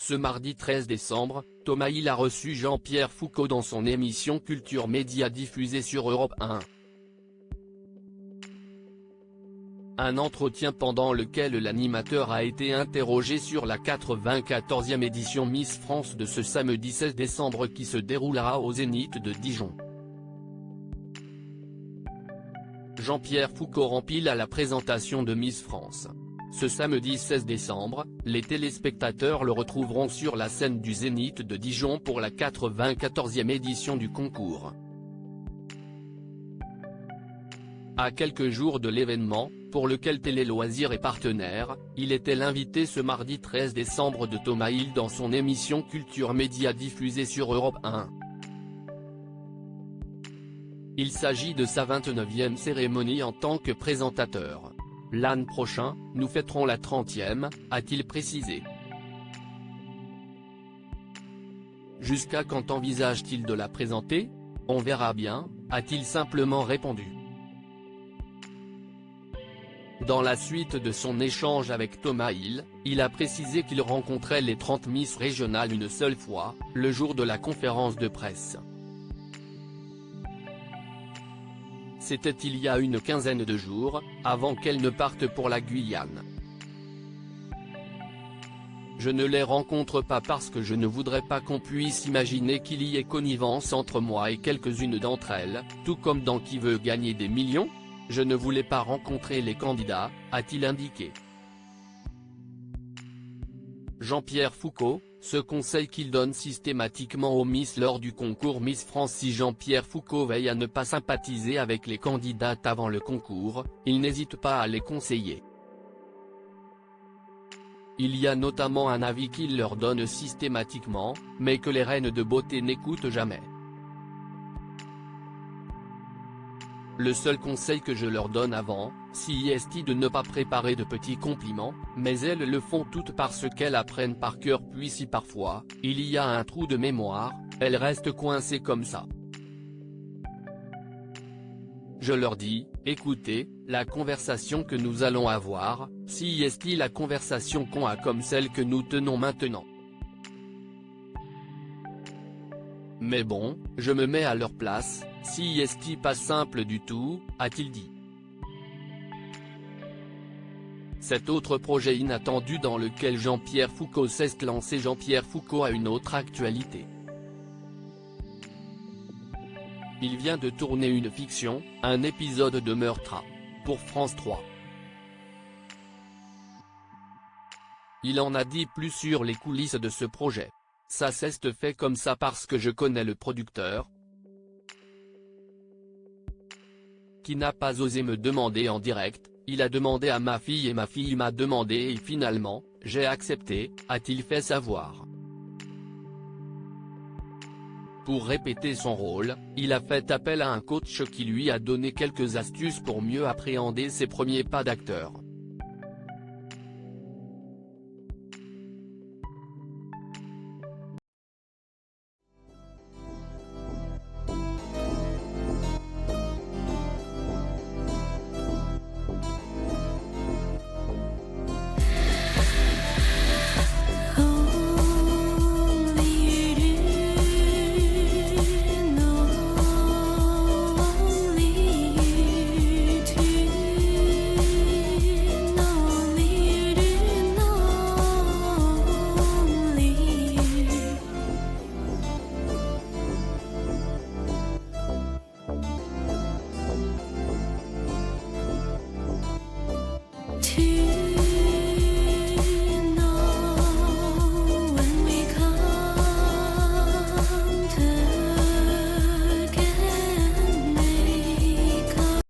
Ce mardi 13 décembre, Thomas Hill a reçu Jean-Pierre Foucault dans son émission Culture Média diffusée sur Europe 1. Un entretien pendant lequel l'animateur a été interrogé sur la 94e édition Miss France de ce samedi 16 décembre qui se déroulera au Zénith de Dijon. Jean-Pierre Foucault rempile à la présentation de Miss France. Ce samedi 16 décembre, les téléspectateurs le retrouveront sur la scène du Zénith de Dijon pour la 94e édition du concours. À quelques jours de l'événement, pour lequel Télé Loisirs est partenaire, il était l'invité ce mardi 13 décembre de Thomas Hill dans son émission Culture Média diffusée sur Europe 1. Il s'agit de sa 29e cérémonie en tant que présentateur. L'an prochain, nous fêterons la 30e, a-t-il précisé. Jusqu'à quand envisage-t-il de la présenter ? On verra bien, a-t-il simplement répondu. Dans la suite de son échange avec Thomas Hill, il a précisé qu'il rencontrait les 30 Miss régionales une seule fois, le jour de la conférence de presse. C'était il y a une quinzaine de jours, avant qu'elle ne parte pour la Guyane. Je ne les rencontre pas parce que je ne voudrais pas qu'on puisse imaginer qu'il y ait connivence entre moi et quelques-unes d'entre elles, tout comme dans Qui veut gagner des millions ? Je ne voulais pas rencontrer les candidats, a-t-il indiqué. Jean-Pierre Foucault, ce conseil qu'il donne systématiquement aux Miss lors du concours Miss France. Si Jean-Pierre Foucault veille à ne pas sympathiser avec les candidates avant le concours, il n'hésite pas à les conseiller. Il y a notamment un avis qu'il leur donne systématiquement, mais que les reines de beauté n'écoutent jamais. Le seul conseil que je leur donne avant, si est de ne pas préparer de petits compliments, mais elles le font toutes parce qu'elles apprennent par cœur, puis si parfois, il y a un trou de mémoire, elles restent coincées comme ça. Je leur dis, écoutez, la conversation que nous allons avoir, si est la conversation qu'on a comme celle que nous tenons maintenant. Mais bon, je me mets à leur place, si est pas simple du tout, a-t-il dit. Cet autre projet inattendu dans lequel Jean-Pierre Foucault s'est lancé. Jean-Pierre Foucault a une autre actualité. Il vient de tourner une fiction, un épisode de Meurtre pour France 3. Il en a dit plus sur les coulisses de ce projet. Ça s'est fait comme ça parce que je connais le producteur, qui n'a pas osé me demander en direct, il a demandé à ma fille et ma fille m'a demandé et finalement, j'ai accepté, a-t-il fait savoir. Pour répéter son rôle, il a fait appel à un coach qui lui a donné quelques astuces pour mieux appréhender ses premiers pas d'acteur.